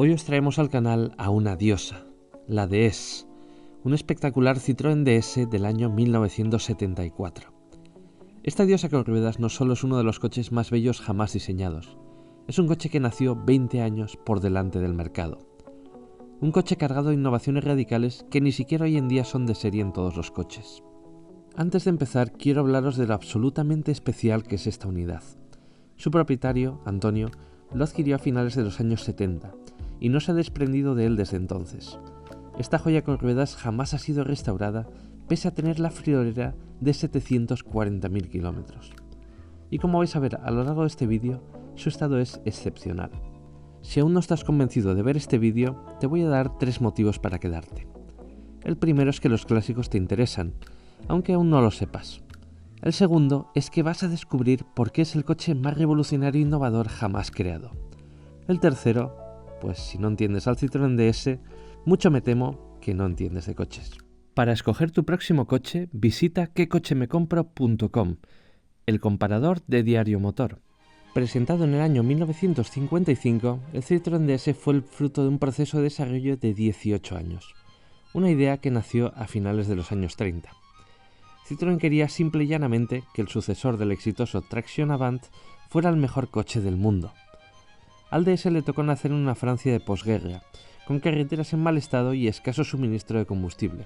Hoy os traemos al canal a una diosa, la DS, un espectacular Citroën DS del año 1974. Esta diosa con ruedas no solo es uno de los coches más bellos jamás diseñados, es un coche que nació 20 años por delante del mercado. Un coche cargado de innovaciones radicales que ni siquiera hoy en día son de serie en todos los coches. Antes de empezar, quiero hablaros de lo absolutamente especial que es esta unidad. Su propietario, Antonio, lo adquirió a finales de los años 70 y no se ha desprendido de él desde entonces. Esta joya con ruedas jamás ha sido restaurada pese a tener la friolera de 740.000 kilómetros. Y como vais a ver a lo largo de este vídeo, su estado es excepcional. Si aún no estás convencido de ver este vídeo, te voy a dar 3 motivos para quedarte. El primero es que los clásicos te interesan, aunque aún no lo sepas. El segundo es que vas a descubrir por qué es el coche más revolucionario e innovador jamás creado. El tercero, pues si no entiendes al Citroën DS, mucho me temo que no entiendes de coches. Para escoger tu próximo coche, visita quecochemecompro.com, el comparador de Diario Motor. Presentado en el año 1955, el Citroën DS fue el fruto de un proceso de desarrollo de 18 años, una idea que nació a finales de los años 30. Citroën quería simple y llanamente que el sucesor del exitoso Traction Avant fuera el mejor coche del mundo. Al DS le tocó nacer en una Francia de posguerra, con carreteras en mal estado y escaso suministro de combustible.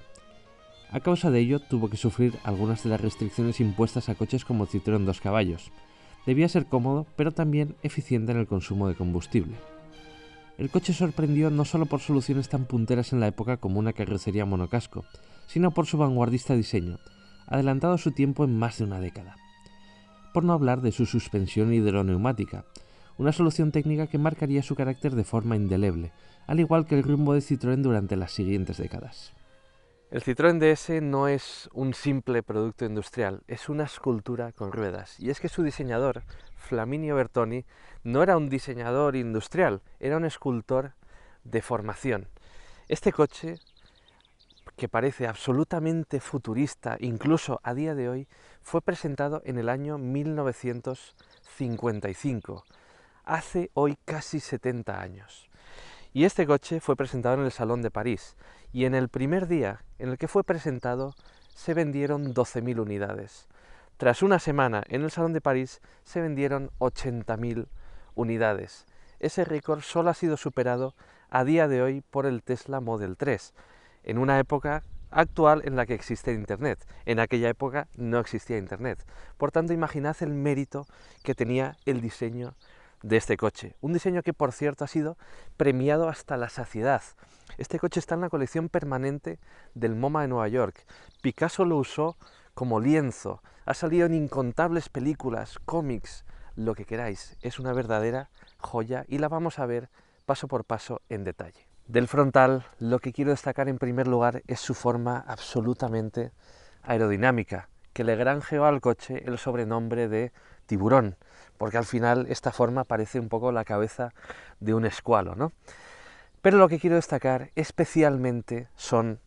A causa de ello, tuvo que sufrir algunas de las restricciones impuestas a coches como el Citroën 2 caballos. Debía ser cómodo, pero también eficiente en el consumo de combustible. El coche sorprendió no solo por soluciones tan punteras en la época como una carrocería monocasco, sino por su vanguardista diseño, adelantado a su tiempo en más de una década. Por no hablar de su suspensión hidroneumática, una solución técnica que marcaría su carácter de forma indeleble, al igual que el rumbo de Citroën durante las siguientes décadas. El Citroën DS no es un simple producto industrial, es una escultura con ruedas. Y es que su diseñador, Flaminio Bertoni, no era un diseñador industrial, era un escultor de formación. Este coche, que parece absolutamente futurista, incluso a día de hoy, fue presentado en el año 1955, hace hoy casi 70 años. Y este coche fue presentado en el Salón de París, y en el primer día en el que fue presentado se vendieron 12.000 unidades. Tras una semana en el Salón de París se vendieron 80.000 unidades. Ese récord solo ha sido superado a día de hoy por el Tesla Model 3, en una época actual en la que existe Internet. En aquella época no existía Internet. Por tanto, imaginad el mérito que tenía el diseño de este coche. Un diseño que, por cierto, ha sido premiado hasta la saciedad. Este coche está en la colección permanente del MoMA de Nueva York. Picasso lo usó como lienzo. Ha salido en incontables películas, cómics, lo que queráis. Es una verdadera joya y la vamos a ver paso por paso en detalle. Del frontal, lo que quiero destacar en primer lugar es su forma absolutamente aerodinámica, que le granjeó al coche el sobrenombre de tiburón, porque al final esta forma parece un poco la cabeza de un escualo, ¿no? Pero lo que quiero destacar especialmente son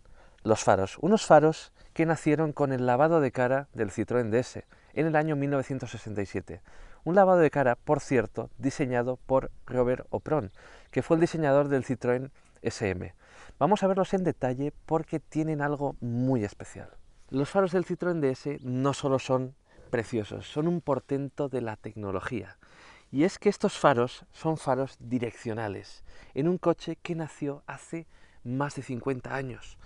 los faros, unos faros que nacieron con el lavado de cara del Citroën DS en el año 1967. Un lavado de cara, por cierto, diseñado por Robert Opron, que fue el diseñador del Citroën SM. Vamos a verlos en detalle porque tienen algo muy especial. Los faros del Citroën DS no solo son preciosos, son un portento de la tecnología. Y es que estos faros son faros direccionales, en un coche que nació hace más de 50 años.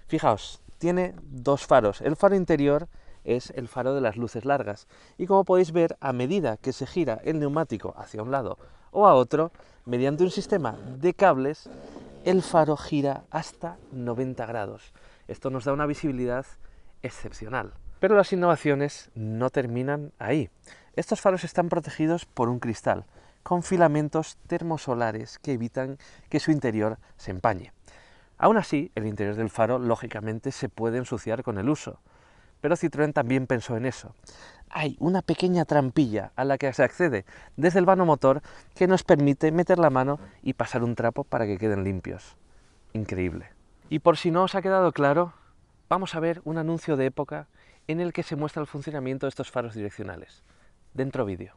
Fijaos, tiene dos faros. El faro interior es el faro de las luces largas. Y como podéis ver, a medida que se gira el neumático hacia un lado o a otro, mediante un sistema de cables, el faro gira hasta 90 grados. Esto nos da una visibilidad excepcional. Pero las innovaciones no terminan ahí. Estos faros están protegidos por un cristal, con filamentos termosolares que evitan que su interior se empañe. Aún así, el interior del faro, lógicamente, se puede ensuciar con el uso. Pero Citroën también pensó en eso. Hay una pequeña trampilla a la que se accede desde el vano motor que nos permite meter la mano y pasar un trapo para que queden limpios. Increíble. Y por si no os ha quedado claro, vamos a ver un anuncio de época en el que se muestra el funcionamiento de estos faros direccionales. Dentro vídeo.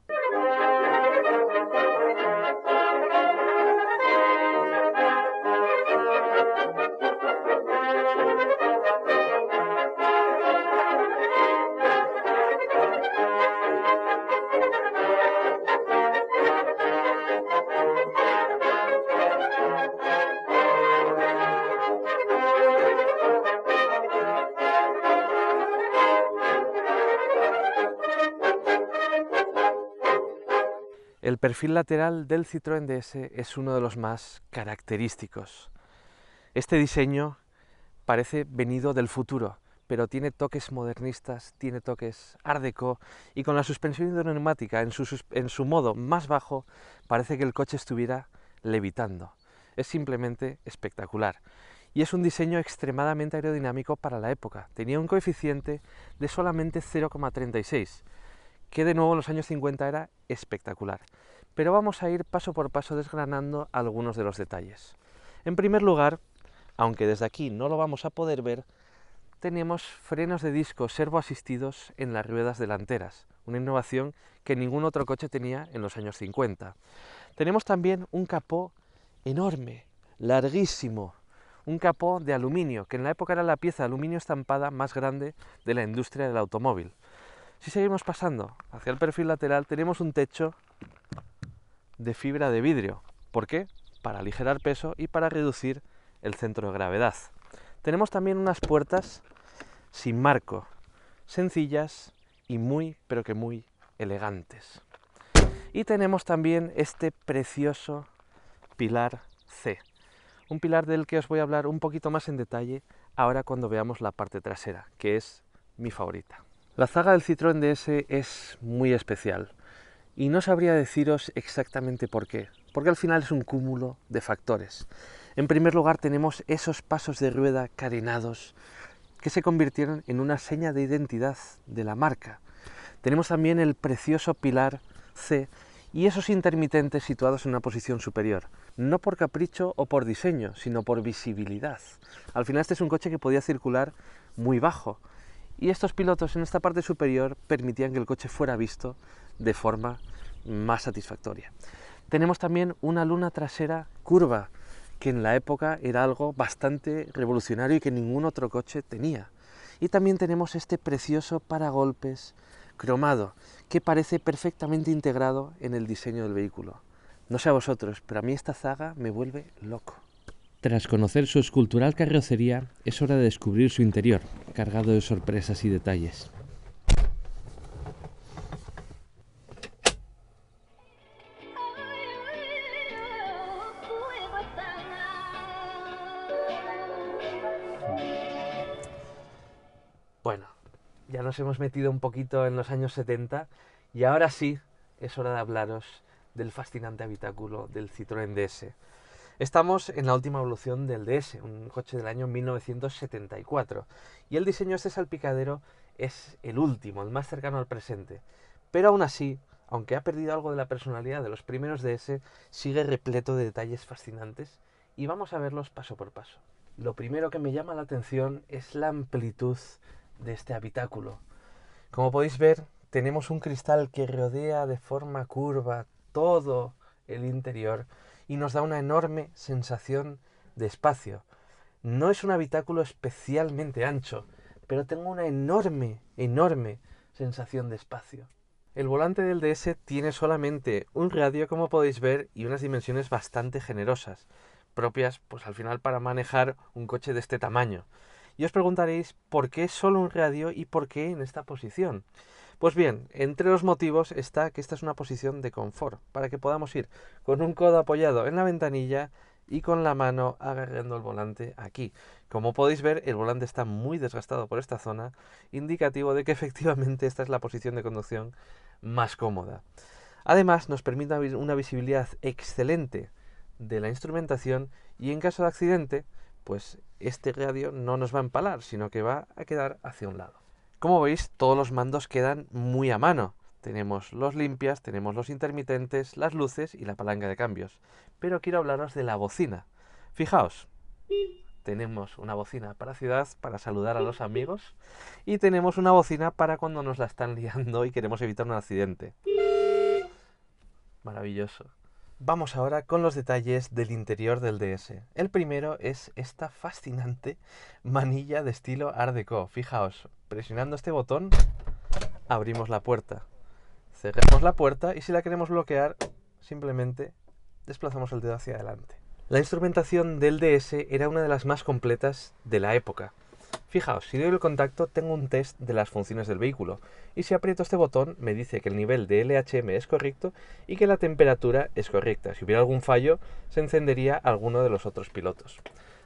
El perfil lateral del Citroën DS es uno de los más característicos. Este diseño parece venido del futuro, pero tiene toques modernistas, tiene toques Art Deco, y con la suspensión hidroneumática en su modo más bajo parece que el coche estuviera levitando. Es simplemente espectacular. Y es un diseño extremadamente aerodinámico para la época. Tenía un coeficiente de solamente 0,36, que de nuevo en los años 50 era espectacular. Pero vamos a ir paso por paso desgranando algunos de los detalles. En primer lugar, aunque desde aquí no lo vamos a poder ver, tenemos frenos de disco servoasistidos en las ruedas delanteras, una innovación que ningún otro coche tenía en los años 50. Tenemos también un capó enorme, larguísimo, un capó de aluminio, que en la época era la pieza de aluminio estampada más grande de la industria del automóvil. Si seguimos pasando hacia el perfil lateral, tenemos un techo de fibra de vidrio. ¿Por qué? Para aligerar peso y para reducir el centro de gravedad. Tenemos también unas puertas sin marco, sencillas y muy, pero que muy elegantes. Y tenemos también este precioso pilar C, un pilar del que os voy a hablar un poquito más en detalle ahora cuando veamos la parte trasera, que es mi favorita. La zaga del Citroën DS es muy especial y no sabría deciros exactamente por qué, porque al final es un cúmulo de factores. En primer lugar tenemos esos pasos de rueda carenados que se convirtieron en una seña de identidad de la marca. Tenemos también el precioso pilar C y esos intermitentes situados en una posición superior, no por capricho o por diseño, sino por visibilidad. Al final este es un coche que podía circular muy bajo, y estos pilotos en esta parte superior permitían que el coche fuera visto de forma más satisfactoria. Tenemos también una luna trasera curva, que en la época era algo bastante revolucionario y que ningún otro coche tenía. Y también tenemos este precioso paragolpes cromado, que parece perfectamente integrado en el diseño del vehículo. No sé a vosotros, pero a mí esta zaga me vuelve loco. Tras conocer su escultural carrocería, es hora de descubrir su interior, cargado de sorpresas y detalles. Bueno, ya nos hemos metido un poquito en los años 70 y ahora sí es hora de hablaros del fascinante habitáculo del Citroën DS. Estamos en la última evolución del DS, un coche del año 1974, y el diseño de este salpicadero es el último, el más cercano al presente. Pero aún así, aunque ha perdido algo de la personalidad de los primeros DS, sigue repleto de detalles fascinantes y vamos a verlos paso por paso. Lo primero que me llama la atención es la amplitud de este habitáculo. Como podéis ver, tenemos un cristal que rodea de forma curva todo el interior y nos da una enorme sensación de espacio. No es un habitáculo especialmente ancho, pero tengo una enorme sensación de espacio. El volante del DS tiene solamente un radio, como podéis ver, y unas dimensiones bastante generosas, propias, pues al final, para manejar un coche de este tamaño. Y os preguntaréis por qué solo un radio y por qué en esta posición. Pues bien, entre los motivos está que esta es una posición de confort, para que podamos ir con un codo apoyado en la ventanilla y con la mano agarrando el volante aquí. Como podéis ver, el volante está muy desgastado por esta zona, indicativo de que efectivamente esta es la posición de conducción más cómoda. Además, nos permite una visibilidad excelente de la instrumentación y en caso de accidente, pues este radio no nos va a empalar, sino que va a quedar hacia un lado. Como veis, todos los mandos quedan muy a mano. Tenemos los limpias, tenemos los intermitentes, las luces y la palanca de cambios. Pero quiero hablaros de la bocina. Fijaos, tenemos una bocina para ciudad, para saludar a los amigos, y tenemos una bocina para cuando nos la están liando y queremos evitar un accidente. Maravilloso. Vamos ahora con los detalles del interior del DS. El primero es esta fascinante manilla de estilo Art Deco. Fijaos, presionando este botón abrimos la puerta. Cerramos la puerta y si la queremos bloquear, simplemente desplazamos el dedo hacia adelante. La instrumentación del DS era una de las más completas de la época. Fijaos, si doy el contacto tengo un test de las funciones del vehículo y si aprieto este botón me dice que el nivel de LHM es correcto y que la temperatura es correcta. Si hubiera algún fallo se encendería alguno de los otros pilotos.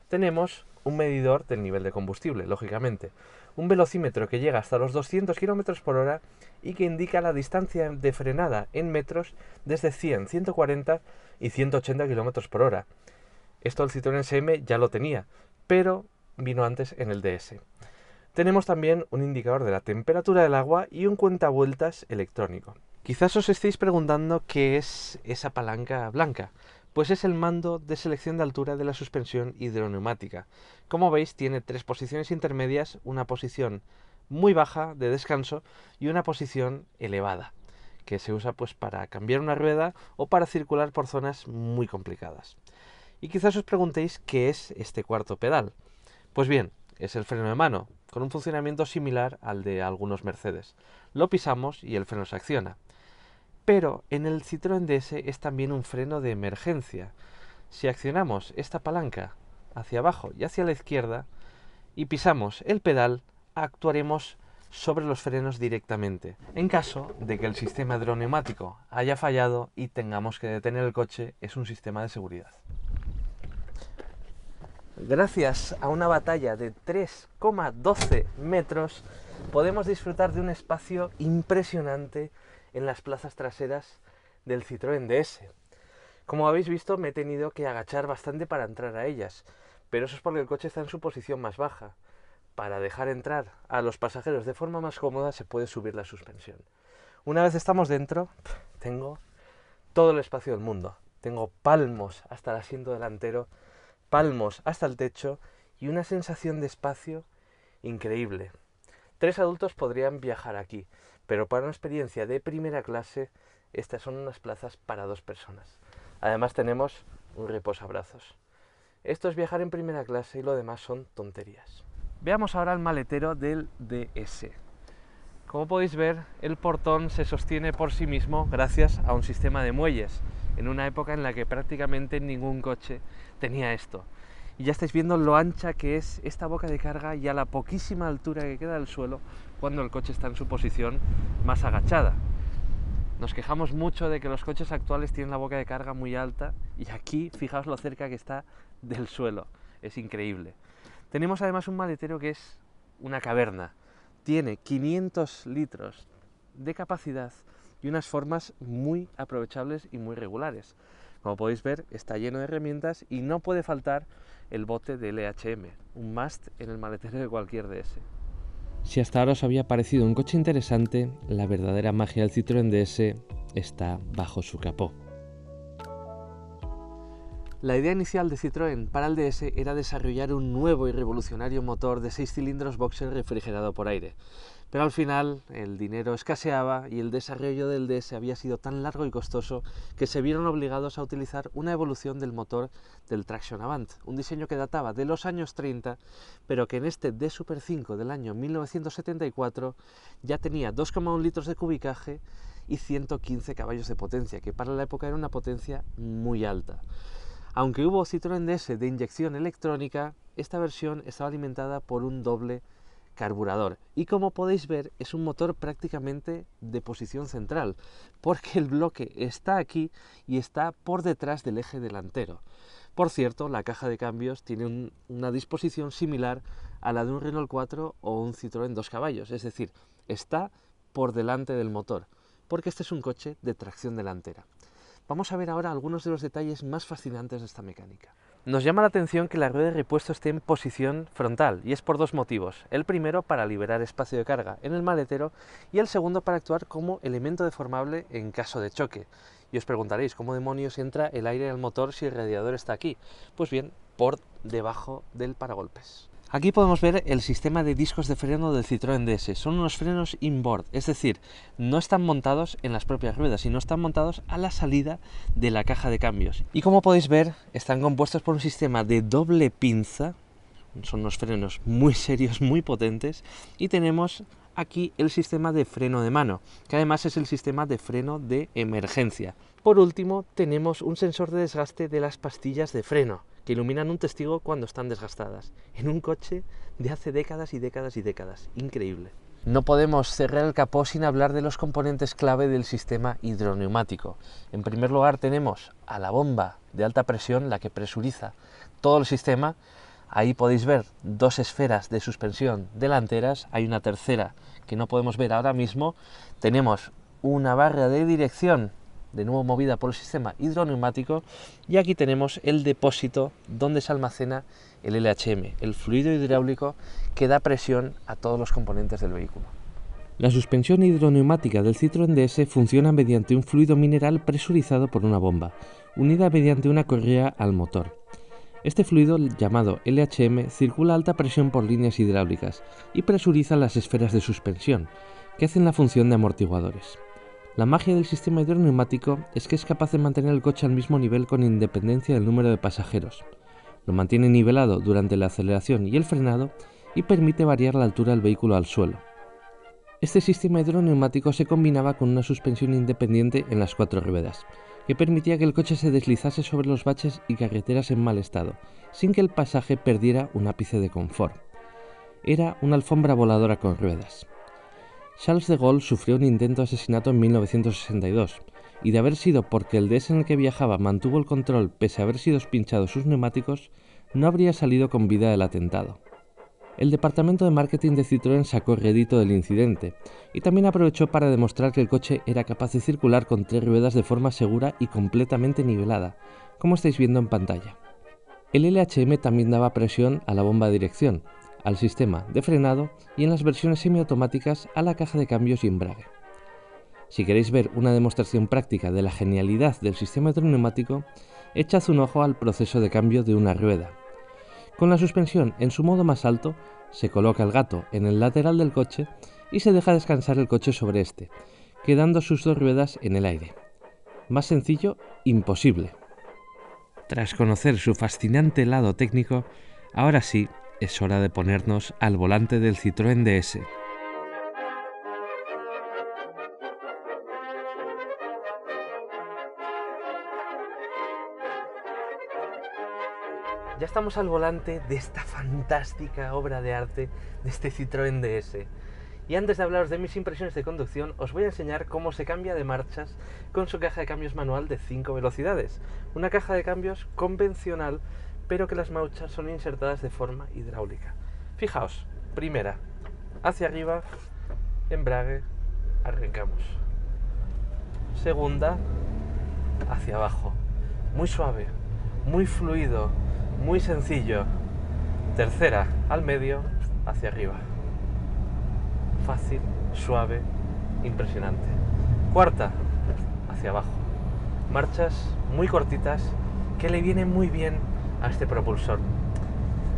Tenemos un medidor del nivel de combustible, lógicamente, un velocímetro que llega hasta los 200 km por hora y que indica la distancia de frenada en metros desde 100, 140 y 180 km por hora. Esto el Citroën SM ya lo tenía, pero vino antes en el DS. Tenemos también un indicador de la temperatura del agua y un cuentavueltas electrónico. Quizás os estéis preguntando qué es esa palanca blanca. Pues es el mando de selección de altura de la suspensión hidroneumática. Como veis, tiene 3 posiciones intermedias, una posición muy baja de descanso y una posición elevada, que se usa pues para cambiar una rueda o para circular por zonas muy complicadas. Y quizás os preguntéis qué es este cuarto pedal. Pues bien, es el freno de mano, con un funcionamiento similar al de algunos Mercedes. Lo pisamos y el freno se acciona. Pero en el Citroën DS es también un freno de emergencia. Si accionamos esta palanca hacia abajo y hacia la izquierda y pisamos el pedal, actuaremos sobre los frenos directamente, en caso de que el sistema hidroneumático haya fallado y tengamos que detener el coche. Es un sistema de seguridad. Gracias a una batalla de 3,12 metros podemos disfrutar de un espacio impresionante en las plazas traseras del Citroën DS. Como habéis visto, me he tenido que agachar bastante para entrar a ellas, pero eso es porque el coche está en su posición más baja. Para dejar entrar a los pasajeros de forma más cómoda se puede subir la suspensión. Una vez estamos dentro, tengo todo el espacio del mundo. Tengo palmos hasta el asiento delantero, palmos hasta el techo y una sensación de espacio increíble. 3 adultos podrían viajar aquí, pero para una experiencia de primera clase, estas son unas plazas para 2 personas. Además tenemos un reposabrazos. Esto es viajar en primera clase y lo demás son tonterías. Veamos ahora el maletero del DS. Como podéis ver, el portón se sostiene por sí mismo gracias a un sistema de muelles, en una época en la que prácticamente ningún coche tenía esto. Y ya estáis viendo lo ancha que es esta boca de carga y a la poquísima altura que queda del suelo cuando el coche está en su posición más agachada. Nos quejamos mucho de que los coches actuales tienen la boca de carga muy alta y aquí fijaos lo cerca que está del suelo, es increíble. Tenemos además un maletero que es una caverna, tiene 500 litros de capacidad y unas formas muy aprovechables y muy regulares. Como podéis ver, está lleno de herramientas y no puede faltar el bote de LHM, un must en el maletero de cualquier DS. Si hasta ahora os había parecido un coche interesante, la verdadera magia del Citroën DS está bajo su capó. La idea inicial de Citroën para el DS era desarrollar un nuevo y revolucionario motor de 6 cilindros boxer refrigerado por aire. Pero al final el dinero escaseaba y el desarrollo del DS había sido tan largo y costoso que se vieron obligados a utilizar una evolución del motor del Traction Avant, un diseño que databa de los años 30, pero que en este D Super 5 del año 1974 ya tenía 2,1 litros de cubicaje y 115 caballos de potencia, que para la época era una potencia muy alta. Aunque hubo Citroën DS de inyección electrónica, esta versión estaba alimentada por un doble carburador y como podéis ver es un motor prácticamente de posición central porque el bloque está aquí y está por detrás del eje delantero. Por cierto, la caja de cambios tiene una disposición similar a la de un Renault 4 o un Citroën 2 caballos, es decir, está por delante del motor porque este es un coche de tracción delantera. Vamos a ver ahora algunos de los detalles más fascinantes de esta mecánica. Nos llama la atención que la rueda de repuesto esté en posición frontal, y es por 2 motivos. El primero, para liberar espacio de carga en el maletero, y el segundo, para actuar como elemento deformable en caso de choque. Y os preguntaréis, ¿cómo demonios entra el aire al motor si el radiador está aquí? Pues bien, por debajo del paragolpes. Aquí podemos ver el sistema de discos de freno del Citroën DS. Son unos frenos inboard, es decir, no están montados en las propias ruedas, sino están montados a la salida de la caja de cambios. Y como podéis ver, están compuestos por un sistema de doble pinza, son unos frenos muy serios, muy potentes, y tenemos aquí el sistema de freno de mano, que además es el sistema de freno de emergencia. Por último, tenemos un sensor de desgaste de las pastillas de freno, que iluminan un testigo cuando están desgastadas, en un coche de hace décadas y décadas y décadas. Increíble. No podemos cerrar el capó sin hablar de los componentes clave del sistema hidroneumático. En primer lugar tenemos a la bomba de alta presión, la que presuriza todo el sistema. Ahí podéis ver dos esferas de suspensión delanteras, hay una tercera que no podemos ver ahora mismo. Tenemos una barra de dirección, de nuevo movida por el sistema hidroneumático, y aquí tenemos el depósito donde se almacena el LHM, el fluido hidráulico que da presión a todos los componentes del vehículo. La suspensión hidroneumática del Citroën DS funciona mediante un fluido mineral presurizado por una bomba, unida mediante una correa al motor. Este fluido, llamado LHM, circula a alta presión por líneas hidráulicas y presuriza las esferas de suspensión, que hacen la función de amortiguadores. La magia del sistema hidroneumático es que es capaz de mantener el coche al mismo nivel con independencia del número de pasajeros. Lo mantiene nivelado durante la aceleración y el frenado y permite variar la altura del vehículo al suelo. Este sistema hidroneumático se combinaba con una suspensión independiente en las 4 ruedas, que permitía que el coche se deslizase sobre los baches y carreteras en mal estado, sin que el pasaje perdiera un ápice de confort. Era una alfombra voladora con ruedas. Charles de Gaulle sufrió un intento de asesinato en 1962, y de haber sido porque el DS en el que viajaba mantuvo el control pese a haber sido pinchados sus neumáticos, no habría salido con vida del atentado. El departamento de marketing de Citroën sacó rédito del incidente, y también aprovechó para demostrar que el coche era capaz de circular con 3 ruedas de forma segura y completamente nivelada, como estáis viendo en pantalla. El LHM también daba presión a la bomba de dirección, al sistema de frenado y en las versiones semiautomáticas a la caja de cambios y embrague. Si queréis ver una demostración práctica de la genialidad del sistema hidroneumático, echad un ojo al proceso de cambio de una rueda. Con la suspensión en su modo más alto, se coloca el gato en el lateral del coche y se deja descansar el coche sobre este, quedando sus 2 ruedas en el aire. Más sencillo, imposible. Tras conocer su fascinante lado técnico, ahora sí es hora de ponernos al volante del Citroën DS. Ya estamos al volante de esta fantástica obra de arte de este Citroën DS. Y antes de hablaros de mis impresiones de conducción, os voy a enseñar cómo se cambia de marchas con su caja de cambios manual de 5 velocidades. Una caja de cambios convencional, pero que las marchas son insertadas de forma hidráulica. Fijaos, primera, hacia arriba, embrague, arrancamos. Segunda, hacia abajo, muy suave, muy fluido, muy sencillo. Tercera, al medio, hacia arriba. Fácil, suave, impresionante. Cuarta, hacia abajo. Marchas muy cortitas que le vienen muy bien a este propulsor.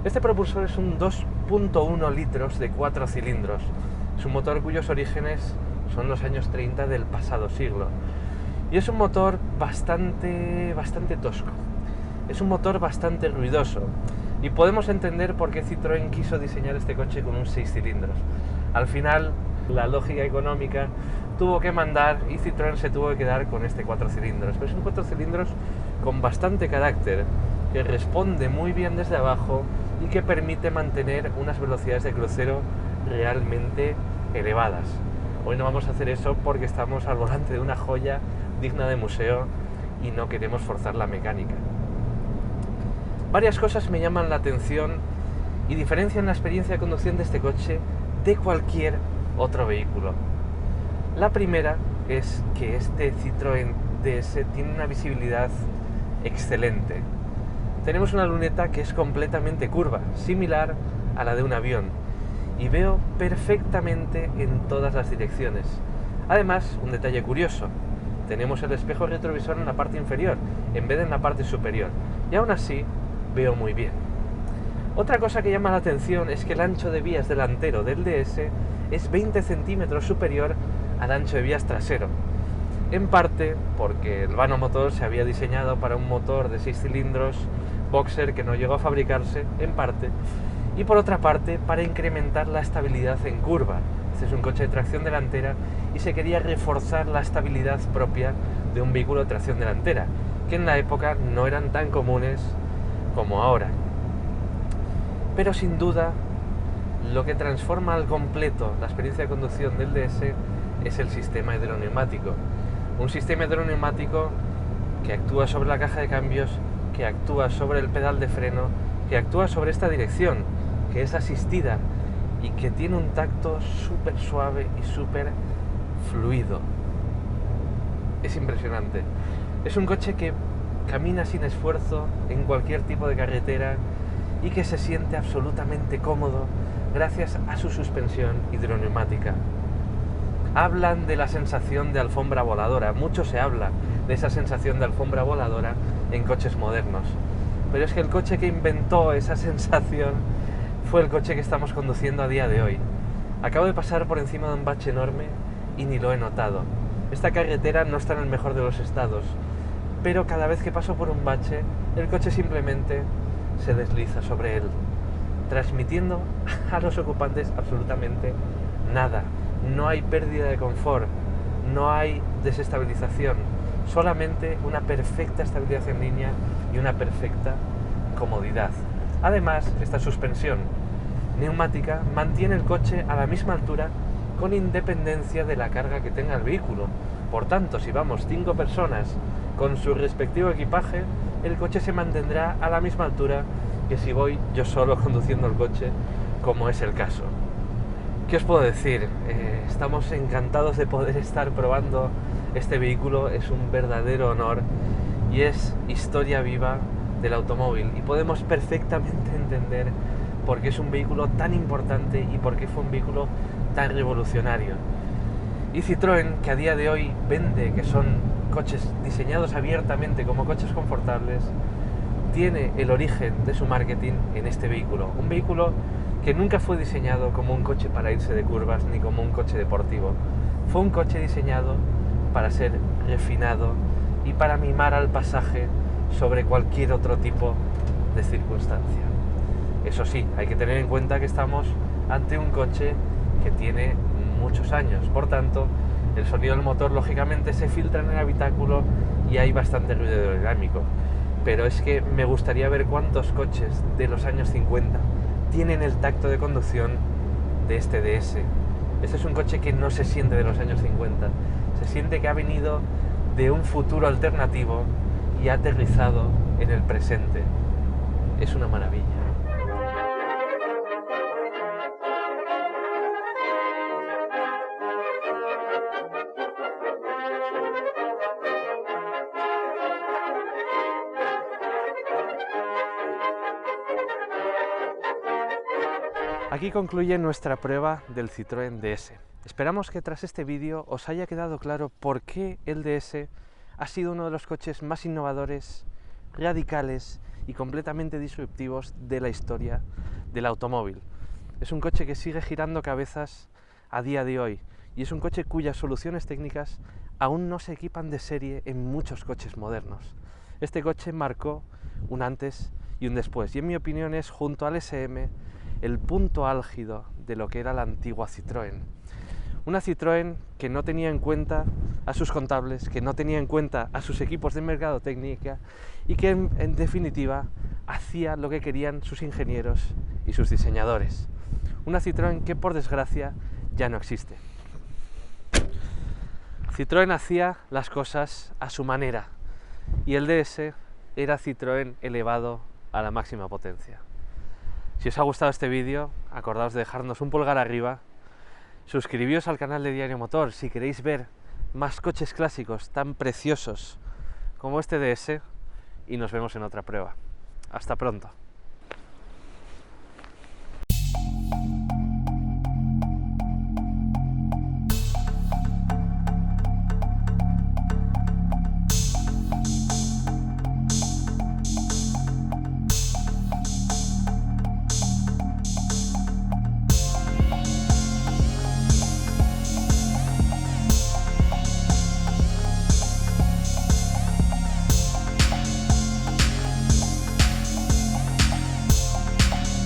Este propulsor es un 2.1 litros de 4 cilindros. Es un motor cuyos orígenes son los años 30 del pasado siglo. Y es un motor bastante tosco. Es un motor bastante ruidoso. Y podemos entender por qué Citroën quiso diseñar este coche con un 6 cilindros. Al final, la lógica económica tuvo que mandar y Citroën se tuvo que quedar con este 4 cilindros. Pero es un 4 cilindros con bastante carácter, que responde muy bien desde abajo y que permite mantener unas velocidades de crucero realmente elevadas. Hoy no vamos a hacer eso porque estamos al volante de una joya digna de museo y no queremos forzar la mecánica. Varias cosas me llaman la atención y diferencian la experiencia de conducción de este coche de cualquier otro vehículo. La primera es que este Citroën DS tiene una visibilidad excelente. Tenemos una luneta que es completamente curva, similar a la de un avión, y veo perfectamente en todas las direcciones. Además, un detalle curioso, tenemos el espejo retrovisor en la parte inferior, en vez de en la parte superior, y aún así veo muy bien. Otra cosa que llama la atención es que el ancho de vías delantero del DS es 20 centímetros superior al ancho de vías trasero. En parte porque el Vano motor se había diseñado para un motor de 6 cilindros boxer que no llegó a fabricarse, en parte, y por otra parte para incrementar la estabilidad en curva. Este es un coche de tracción delantera y se quería reforzar la estabilidad propia de un vehículo de tracción delantera, que en la época no eran tan comunes como ahora. Pero sin duda, lo que transforma al completo la experiencia de conducción del DS es el sistema hidroneumático. Un sistema hidroneumático que actúa sobre la caja de cambios, que actúa sobre el pedal de freno, que actúa sobre esta dirección, que es asistida y que tiene un tacto súper suave y súper fluido. Es impresionante. Es un coche que camina sin esfuerzo en cualquier tipo de carretera y que se siente absolutamente cómodo gracias a su suspensión hidroneumática. Hablan de la sensación de alfombra voladora, mucho se habla de esa sensación de alfombra voladora en coches modernos, pero es que el coche que inventó esa sensación fue el coche que estamos conduciendo a día de hoy. Acabo de pasar por encima de un bache enorme y ni lo he notado. Esta carretera no está en el mejor de los estados, pero cada vez que paso por un bache, el coche simplemente se desliza sobre él, transmitiendo a los ocupantes absolutamente nada. No hay pérdida de confort, no hay desestabilización, solamente una perfecta estabilidad en línea y una perfecta comodidad. Además, esta suspensión neumática mantiene el coche a la misma altura con independencia de la carga que tenga el vehículo. Por tanto, si vamos 5 personas con su respectivo equipaje, el coche se mantendrá a la misma altura que si voy yo solo conduciendo el coche, como es el caso. ¿Qué os puedo decir? Estamos encantados de poder estar probando este vehículo, es un verdadero honor y es historia viva del automóvil y podemos perfectamente entender por qué es un vehículo tan importante y por qué fue un vehículo tan revolucionario. Y Citroën, que a día de hoy vende que son coches diseñados abiertamente como coches confortables, tiene el origen de su marketing en este vehículo. Un vehículo que nunca fue diseñado como un coche para irse de curvas ni como un coche deportivo. Fue un coche diseñado para ser refinado y para mimar al pasaje sobre cualquier otro tipo de circunstancia. Eso sí, hay que tener en cuenta que estamos ante un coche que tiene muchos años, por tanto, el sonido del motor lógicamente se filtra en el habitáculo y hay bastante ruido aerodinámico. Pero es que me gustaría ver cuántos coches de los años 50 tienen el tacto de conducción de este DS. Este es un coche que no se siente de los años 50, se siente que ha venido de un futuro alternativo y ha aterrizado en el presente. Es una maravilla. Aquí concluye nuestra prueba del Citroën DS. Esperamos que tras este vídeo os haya quedado claro por qué el DS ha sido uno de los coches más innovadores, radicales y completamente disruptivos de la historia del automóvil. Es un coche que sigue girando cabezas a día de hoy y es un coche cuyas soluciones técnicas aún no se equipan de serie en muchos coches modernos. Este coche marcó un antes y un después y en mi opinión es, junto al SM, el punto álgido de lo que era la antigua Citroën. Una Citroën que no tenía en cuenta a sus contables, que no tenía en cuenta a sus equipos de mercadotecnia y que en definitiva hacía lo que querían sus ingenieros y sus diseñadores. Una Citroën que por desgracia ya no existe. Citroën hacía las cosas a su manera y el DS era Citroën elevado a la máxima potencia. Si os ha gustado este vídeo, acordaos de dejarnos un pulgar arriba, suscribíos al canal de Diario Motor si queréis ver más coches clásicos tan preciosos como este DS y nos vemos en otra prueba. Hasta pronto.